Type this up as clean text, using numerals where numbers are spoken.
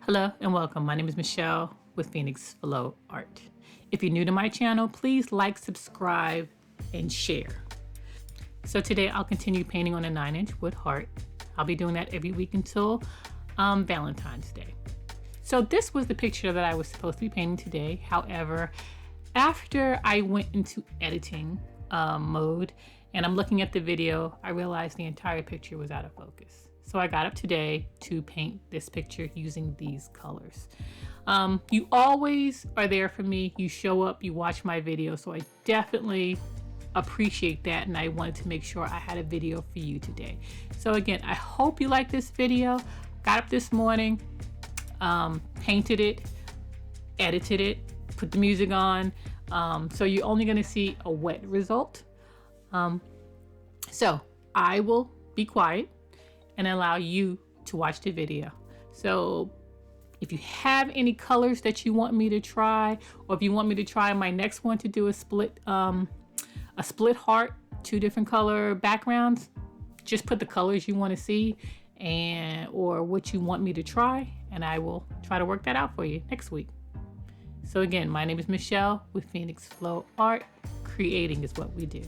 Hello and welcome. My name is Michelle with Phoenix Flow Art. If you're new to my channel, please like, subscribe, and share. So today I'll continue painting on a 9-inch wood heart. I'll be doing that every week until Valentine's Day. So this was the picture that I was supposed to be painting today. However, after I went into editing mode and I'm looking at the video, I realized the entire picture was out of focus. So I got up today to paint this picture using these colors. You always are there for me. You show up, you watch my video. So I definitely appreciate that. And I wanted to make sure I had a video for you today. So again, I hope you like this video. Got up this morning, painted it, edited it, put the music on. So you're only gonna see a wet result. So I will be quiet and allow you to watch the video. So if you have any colors that you want me to try, or if you want me to try my next one to do a split heart, 2 different color backgrounds, just put the colors you want to see or what you want me to try, and I will try to work that out for you next week. So again, my name is Michelle with Phoenix Flow Art. Creating is what we do.